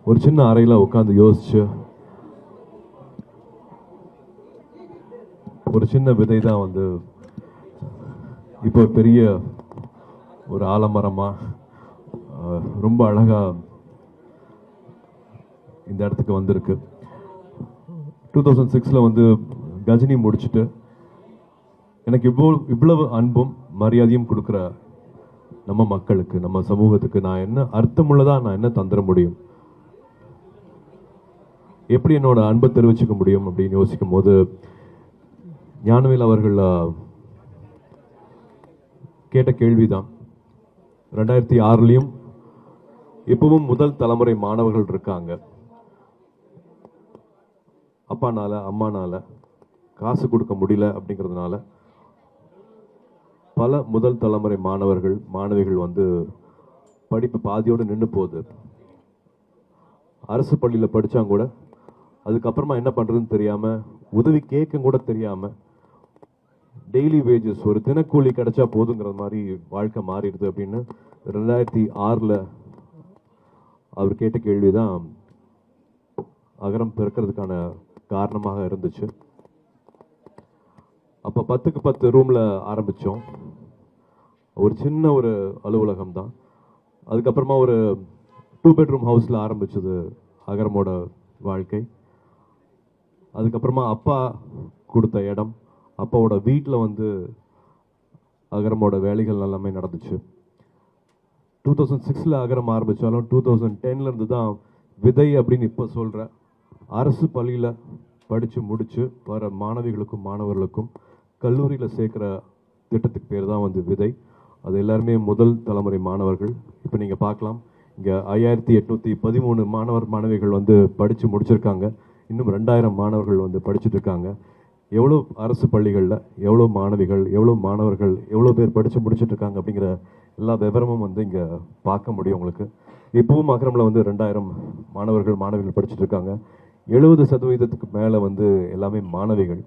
ஒரு சின்ன அறையில் உட்காந்து யோசிச்சு ஒரு சின்ன விதை தான் வந்து இப்போ பெரிய ஒரு ஆலமரமா ரொம்ப அழகா இந்த இடத்துக்கு வந்திருக்கு. 2006 வந்து கஜினி முடிச்சுட்டு எனக்கு இவ்வளவு அன்பும் மரியாதையும் கொடுக்குற நம்ம மக்களுக்கு, நம்ம சமூகத்துக்கு நான் என்ன அர்த்தமுள்ளதா நான் என்ன தந்துட முடியும், எப்படி என்னோட அன்பை தெரிவிச்சுக்க முடியும் அப்படின்னு யோசிக்கும் போது ஞானவேல் அவர்கள் கேட்ட கேள்விதான். 2006 இப்பவும் முதல் தலைமுறை மாணவர்கள் இருக்காங்க. அப்பானால அம்மானால காசு கொடுக்க முடியல அப்படிங்கிறதுனால பல முதல் தலைமுறை மாணவர்கள் மாணவிகள் வந்து படிப்பு பாதியோடு நின்று போகுது. அரசு பள்ளியில் படித்தாங்க கூட அதுக்கப்புறமா என்ன பண்ணுறதுன்னு தெரியாமல், உதவி கேட்க கூட தெரியாமல், டெய்லி வேஜஸ் ஒரு தினக்கூலி கிடைச்சா போதுங்கிற மாதிரி வாழ்க்கை மாறிடுது அப்படின்னு 2006 அவர் கேட்ட கேள்வி தான் அகரம் பிறக்கிறதுக்கான காரணமாக இருந்துச்சு. அப்போ 10க்கு 10 ரூமில் ஆரம்பித்தோம். ஒரு சின்ன ஒரு அலுவலகம் தான். அதுக்கப்புறமா ஒரு 2 பெட்ரூம் ஹவுஸில் ஆரம்பிச்சது அகரமோட வாழ்க்கை. அதுக்கப்புறமா அப்பா கொடுத்த இடம், அப்பாவோட வீட்டில் வந்து அகரமோட வேலைகள் எல்லாமே நடந்துச்சு. 2006 அகரம் ஆரம்பித்தாலும் 2010 தான் விதை அப்படின்னு இப்போ சொல்கிற அரசு பள்ளியில் படித்து முடித்து வர மாணவிகளுக்கும் மாணவர்களுக்கும் கல்லூரியில் சேர்க்குற திட்டத்துக்கு பேர் தான் வந்து விதை. அது எல்லாருமே முதல் தலைமுறை மாணவர்கள். இப்போ நீங்கள் பார்க்கலாம், இங்கே 5813 மாணவர் மாணவிகள் வந்து படித்து முடிச்சிருக்காங்க. இன்னும் 2000 மாணவர்கள் வந்து படிச்சுட்டு இருக்காங்க. எவ்வளோ அரசு பள்ளிகளில் எவ்வளோ மாணவிகள், எவ்வளோ மாணவர்கள், எவ்வளோ பேர் படித்து முடிச்சுட்டு இருக்காங்க அப்படிங்கிற எல்லா விவரமும் வந்து இங்கே பார்க்க முடியும் உங்களுக்கு. இப்போவும் அகரமில் வந்து 2000 மாணவர்கள் மாணவிகள் படிச்சுட்டு இருக்காங்க. 70% மேலே வந்து எல்லாமே மாணவிகள்.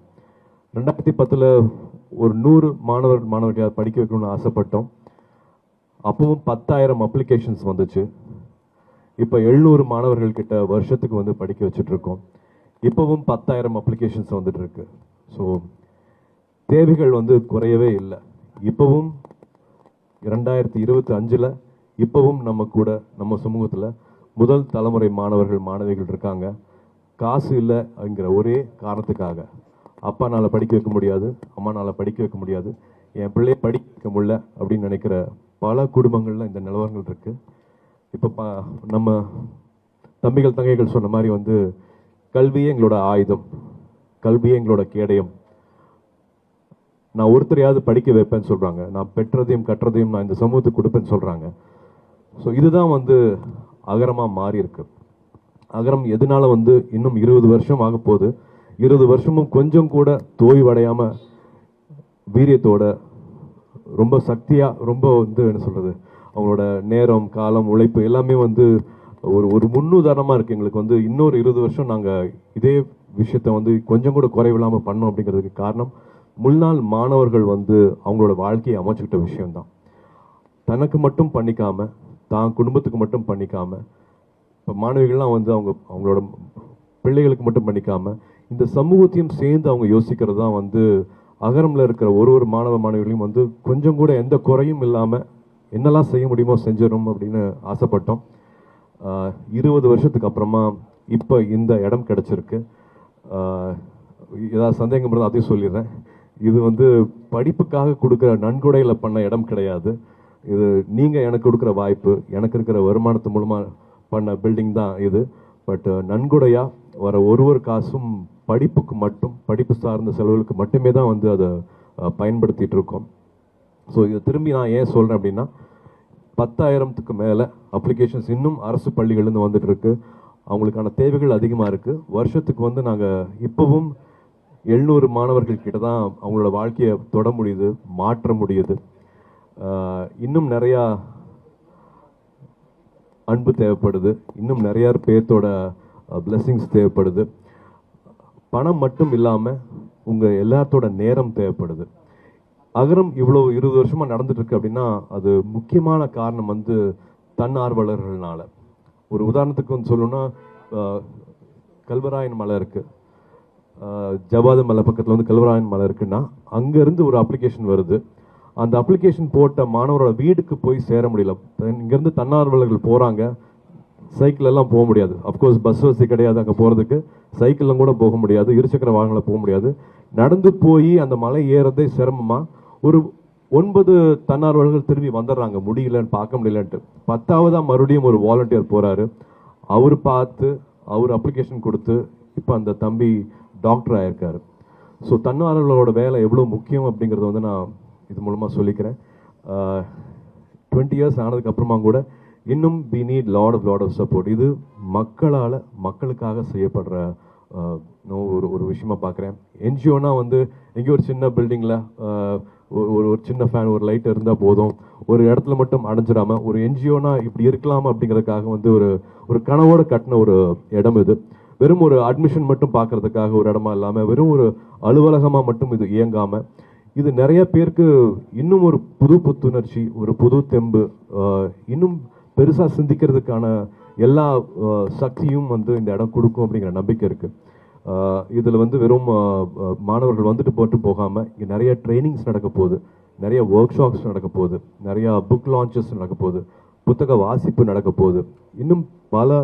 2010 ஒரு 100 மாணவர்கள் படிக்க வைக்கணும்னு ஆசைப்பட்டோம். அப்பவும் 10,000 அப்ளிகேஷன்ஸ் வந்துச்சு. இப்போ 700 மாணவர்கள் கிட்ட வருஷத்துக்கு வந்து படிக்க வச்சுட்டு இருக்கோம். இப்போவும் 10,000 அப்ளிகேஷன்ஸ் வந்துட்டு இருக்கு. ஸோ தேவைகள் வந்து குறையவே இல்லை. இப்போவும் 2025 இப்போவும் நம்ம கூட நம்ம சமூகத்தில் முதல் தலைமுறை மாணவர்கள் மாணவிகள் இருக்காங்க. காசு இல்லை அப்படிங்கிற ஒரே காரணத்துக்காக அப்பானால் படிக்க வைக்க முடியாது, அம்மானால் படிக்க வைக்க முடியாது, என் பிள்ளையை படிக்க வைக்க முடியல அப்படின்னு நினைக்கிற பல குடும்பங்களில் இந்த நிலவரங்கள் இருக்குது. இப்போ நம்ம தம்பிகள் தங்கைகள் சொன்ன மாதிரி வந்து கல்வியே எங்களோட ஆயுதம், கல்வியே எங்களோட கேடயம். நான் ஒருத்தரையாவது படிக்க வைப்பேன்னு சொல்கிறாங்க. நான் பெற்றதையும் கற்றதையும் நான் இந்த சமூகத்துக்கு கொடுப்பேன்னு சொல்கிறாங்க. ஸோ இதுதான் வந்து அகரமாக மாறி இருக்கு. அகரம் எதனால வந்து இன்னும் 20 வருஷம் ஆக போகுது. 20 வருஷமும் கொஞ்சம் கூட தோய்வடையாமல் வீரியத்தோட ரொம்ப சக்தியாக ரொம்ப வந்து என்ன சொல்கிறது, அவங்களோட நேரம் காலம் உழைப்பு எல்லாமே வந்து ஒரு முன்னுதாரணமாக இருக்குது எங்களுக்கு. வந்து இன்னொரு 20 வருஷம் நாங்கள் இதே விஷயத்தை வந்து கொஞ்சம் கூட குறைவில்லாமல் பண்ணோம். அப்படிங்கிறதுக்கு காரணம் முன்னாள் மாணவர்கள் வந்து அவங்களோட வாழ்க்கையை அமைச்சுக்கிட்ட விஷயம்தான். தனக்கு மட்டும் பண்ணிக்காமல், தான் குடும்பத்துக்கு மட்டும் பண்ணிக்காமல், இப்போ மாணவிகள்லாம் வந்து அவங்களோட பிள்ளைகளுக்கு மட்டும் பண்ணிக்காமல் இந்த சமூகத்தையும் சேர்ந்து அவங்க யோசிக்கிறது தான் வந்து அகரமில் இருக்கிற ஒரு மாணவ மாணவிகளையும் வந்து கொஞ்சம் கூட எந்த குறையும் இல்லாமல் என்னெல்லாம் செய்ய முடியுமோ செஞ்சிடும் அப்படின்னு ஆசைப்பட்டோம். 20 வருஷத்துக்கு அப்புறமா இப்போ இந்த இடம் கிடச்சிருக்கு. ஏதாவது சந்தேகம் இருந்தால் அதையும் சொல்லிடுறேன். இது வந்து படிப்புக்காக கொடுக்குற நன்கொடையில் பண்ண இடம் கிடையாது. இது நீங்கள் எனக்கு கொடுக்குற வாய்ப்பு, எனக்கு இருக்கிற வருமானத்து மூலமாக பண்ண பில்டிங் தான் இது. பட் நன்கொடையாக வர ஒரு காசும் படிப்புக்கு மட்டும், படிப்பு சார்ந்த செலவுகளுக்கு மட்டுமே தான் வந்து அதை பயன்படுத்திகிட்டு இருக்கோம். ஸோ இதை திரும்பி நான் ஏன் சொல்கிறேன் அப்படின்னா, 10,000க்கு மேலே அப்ளிகேஷன்ஸ் இன்னும் அரசு பள்ளிகள்லேருந்து வந்துட்டு இருக்கு. அவங்களுக்கான தேவைகள் அதிகமாக இருக்குது. வருஷத்துக்கு வந்து நாங்கள் இப்போவும் 700 மாணவர்கள் கிட்ட தான் அவங்களோட வாழ்க்கையை தொட முடியுது, மாற்ற முடியுது. இன்னும் நிறையா அன்பு தேவைப்படுது, இன்னும் நிறையா பேர்த்தோட பிளெஸிங்ஸ் தேவைப்படுது. பணம் மட்டும் இல்லாமல் உங்கள் எல்லாத்தோட நேரம் தேவைப்படுது. அகரம் இவ்வளோ 20 வருஷமாக நடந்துட்டு இருக்கு அப்படின்னா அது முக்கியமான காரணம் வந்து தன்னார்வலர்கள்னால. ஒரு உதாரணத்துக்கு வந்து சொல்லணும்னா, கல்வராயன் மலை இருக்குது, ஜவாது மலை பக்கத்தில் வந்து கல்வராயன் மலை இருக்குன்னா அங்கேருந்து ஒரு அப்ளிகேஷன் வருது. அந்த அப்ளிகேஷன் போட்ட மாணவரோட வீடுக்கு போய் சேர முடியல. இங்கேருந்து தன்னார்வலர்கள் போகிறாங்க, சைக்கிள் எல்லாம் போக முடியாது. அஃப்கோர்ஸ் பஸ் வசதி கிடையாது, அங்கே போகிறதுக்கு சைக்கிளில் கூட போக முடியாது, இருசக்கர வாகனம் போக முடியாது. நடந்து போய் அந்த மலை ஏறதே சிரமமாக ஒரு 9 தன்னார்வலர்கள் திரும்பி வந்துடுறாங்க, முடியலன்னு பார்க்க முடியலன்ட்டு. 10ஆவதாக மறுபடியும் ஒரு வாலண்டியர் போகிறாரு. அவர் பார்த்து அவர் அப்ளிகேஷன் கொடுத்து இப்போ அந்த தம்பி டாக்டர் ஆகியிருக்காரு. ஸோ தன்னார்வலரோட வேலை எவ்வளோ முக்கியம் அப்படிங்கிறத வந்து நான் இது மூலமாக சொல்லிக்கிறேன். 20 இயர்ஸ் ஆனதுக்கப்புறமா கூட இன்னும் we need lot of support. இது மக்களால் மக்களுக்காக செய்யப்படுற ஒரு விஷயமா பார்க்குறேன். என்ஜிஓனா வந்து எங்கேயோ ஒரு சின்ன பில்டிங்கில் ஒரு சின்ன ஃபேன், ஒரு லைட் இருந்தால் போதும், ஒரு இடத்துல மட்டும் அடைஞ்சிடாமல், ஒரு என்ஜிஓனா இப்படி இருக்கலாம் அப்படிங்கிறதுக்காக வந்து ஒரு கனவோடு கட்டின ஒரு இடம் இது. வெறும் ஒரு அட்மிஷன் மட்டும் பார்க்கறதுக்காக ஒரு இடமா இல்லாமல், வெறும் ஒரு அலுவலகமாக மட்டும் இது இயங்காமல், இது நிறைய பேருக்கு இன்னும் ஒரு புது புத்துணர்ச்சி, ஒரு புது தெம்பு, இன்னும் பெருசாக சிந்திக்கிறதுக்கான எல்லா சக்தியும் வந்து இந்த இடம் கொடுக்கும் அப்படிங்கிற நம்பிக்கை இருக்குது. இதில் வந்து வெறும் மாணவர்கள் வந்துட்டு போட்டு போகாமல் இங்கே நிறைய ட்ரைனிங்ஸ் நடக்க போகுது, நிறைய ஒர்க் ஷாப்ஸ் நடக்க போகுது, நிறையா புக் லான்ச்சஸ் நடக்க போகுது, புத்தக வாசிப்பு நடக்க போகுது. இன்னும் பல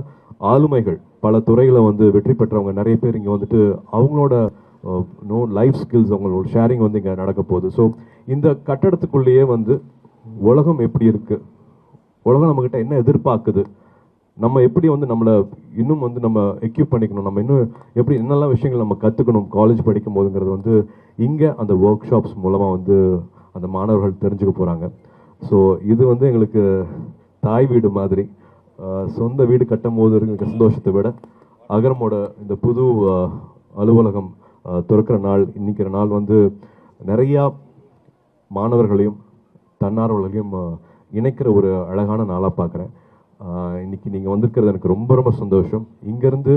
ஆளுமைகள், பல துறைகளை வந்து வெற்றி பெற்றவங்க நிறைய பேர் இங்கே வந்துட்டு அவங்களோட லைஃப் ஸ்கில்ஸ், அவங்களோட ஷேரிங் வந்து இங்கே நடக்க போகுது. ஸோ இந்த கட்டடத்துக்குள்ளேயே வந்து உலகம் எப்படி இருக்குது, உலகம் நம்மக்கிட்ட என்ன எதிர்பார்க்குது, நம்ம எப்படி வந்து நம்மளை இன்னும் வந்து நம்ம எக்யூப் பண்ணிக்கணும், நம்ம இன்னும் எப்படி என்னெல்லாம் விஷயங்கள் நம்ம கற்றுக்கணும் காலேஜ் படிக்கும் போதுங்கிறது வந்து இங்கே அந்த ஒர்க் ஷாப்ஸ் மூலமாக வந்து அந்த மாணவர்கள் தெரிஞ்சுக்க போகிறாங்க. ஸோ இது வந்து எங்களுக்கு தாய் வீடு மாதிரி. சொந்த வீடு கட்டும் போது இருக்கிற சந்தோஷத்தை விட அகரமோட இந்த புது அலுவலகம் திறக்கிற நாள், இன்னைக்கிற நாள் வந்து நிறையா மாணவர்களையும் தன்னார்வலர்களையும் இணைக்கிற ஒரு அழகான நாளாக பார்க்குறேன். இன்னைக்கு நீங்கள் வந்திருக்கிறது எனக்கு ரொம்ப ரொம்ப சந்தோஷம். இங்கேருந்து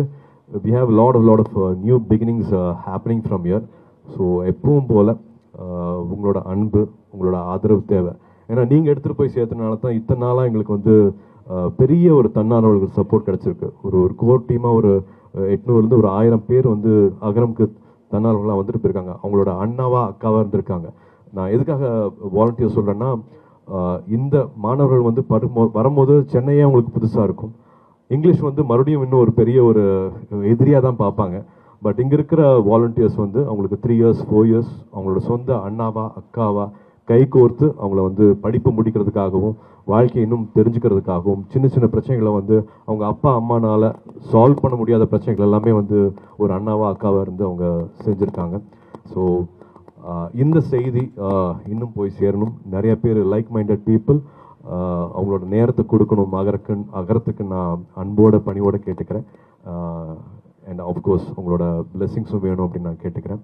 we have lot of new beginnings happening from year. So எப்பவும் போல் உங்களோட அன்பு, உங்களோட ஆதரவு தேவை. ஏன்னா நீங்கள் எடுத்துகிட்டு போய் சேர்த்தனால தான் இத்தனை நாளாக எங்களுக்கு வந்து பெரிய ஒரு தன்னார்வலர்கள் சப்போர்ட் கிடச்சிருக்கு. ஒரு கோர் டீமாக ஒரு 800லேருந்து ஒரு 1000 பேர் வந்து அகரமுக்கு தன்னார்வலர்களாக வந்துட்டு போயிருக்காங்க. அவங்களோட அண்ணாவா அக்காவாக இருந்திருக்காங்க. நான் எதுக்காக வாலண்டியர் சொல்கிறேன்னா, இந்த மாணவர்கள் வந்து வரும்போது சென்னையே அவங்களுக்கு புதுசாக இருக்கும். இங்கிலீஷ் வந்து மறுபடியும் இன்னும் ஒரு பெரிய ஒரு எதிரியாக தான் பார்ப்பாங்க. பட் இங்கே இருக்கிற வாலண்டியர்ஸ் வந்து அவங்களுக்கு 3 இயர்ஸ் 4 இயர்ஸ் அவங்களோட சொந்த அண்ணாவா அக்காவா கை கோர்த்து அவங்கள வந்து படிப்பு முடிக்கிறதுக்காகவும் வாழ்க்கையை இன்னும் தெரிஞ்சுக்கிறதுக்காகவும் சின்ன சின்ன பிரச்சனைகளை வந்து அவங்க அப்பா அம்மானால சால்வ் பண்ண முடியாத பிரச்சனைகள் எல்லாமே வந்து ஒரு அண்ணாவா அக்காவா இருந்து அவங்க செஞ்சுருக்காங்க. ஸோ இந்த செய்தி இன்னும் போய் சேரணும். நிறைய பேர் லைக் மைண்டட் பீப்புள் அவங்களோட நேரத்தை கொடுக்கணும் அகரத்துக்கு நான் அன்போட பணியோடு கேட்டுக்கிறேன். அண்ட் ஆஃப்கோர்ஸ் உங்களோட பிளெஸிங்ஸும் வேணும் அப்படின்னு நான் கேட்டுக்கிறேன்.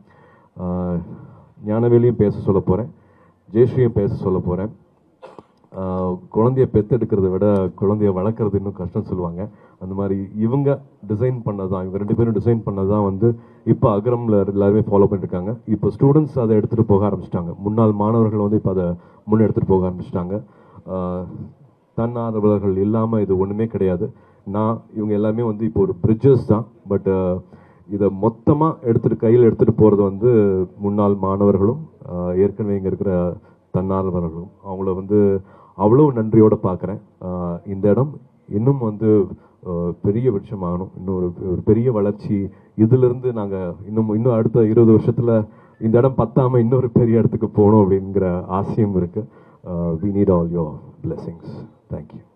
ஞானவேலியும் பேச சொல்ல போகிறேன், ஜெயஸ்ரீயும் பேச சொல்ல போகிறேன். குழந்தைய பெற்றெடுக்கிறத விட குழந்தைய வளர்க்குறது இன்னும் கஷ்டம் சொல்லுவாங்க. அந்த மாதிரி இவங்க டிசைன் பண்ணதான், இவங்க 2 பேரும் டிசைன் பண்ணதான் வந்து இப்போ அகரமில் எல்லாருமே ஃபாலோ பண்ணியிருக்காங்க. இப்போ ஸ்டூடெண்ட்ஸ் அதை எடுத்துகிட்டு போக ஆரம்பிச்சிட்டாங்க. முன்னாள் மாணவர்கள் வந்து இப்போ அதை முன்னே எடுத்துகிட்டு போக ஆரம்பிச்சிட்டாங்க. தன்னார்வலர்கள் இல்லாமல் இது ஒன்றுமே கிடையாது. இவங்க எல்லாமே வந்து இப்போ ஒரு பிரிட்ஜஸ் தான். பட் இதை மொத்தமாக கையில் எடுத்துகிட்டு போகிறது வந்து முன்னாள் மாணவர்களும் ஏற்கனவே இங்கே இருக்கிற தன்னார்வலர்களும். அவங்கள வந்து அவ்வளோ நன்றியோடு பார்க்குறேன். இந்த இடம் இன்னும் வந்து பெரிய விருட்சமாகணும், இன்னும் ஒரு பெரிய வளர்ச்சி. இதிலிருந்து நாங்கள் இன்னும் அடுத்த 20 வருஷத்தில் இந்த இடம் பத்தாமல் இன்னொரு பெரிய இடத்துக்கு போகணும் அப்படிங்கிற ஆசையும் இருக்குது. we need all your blessings. Thank you.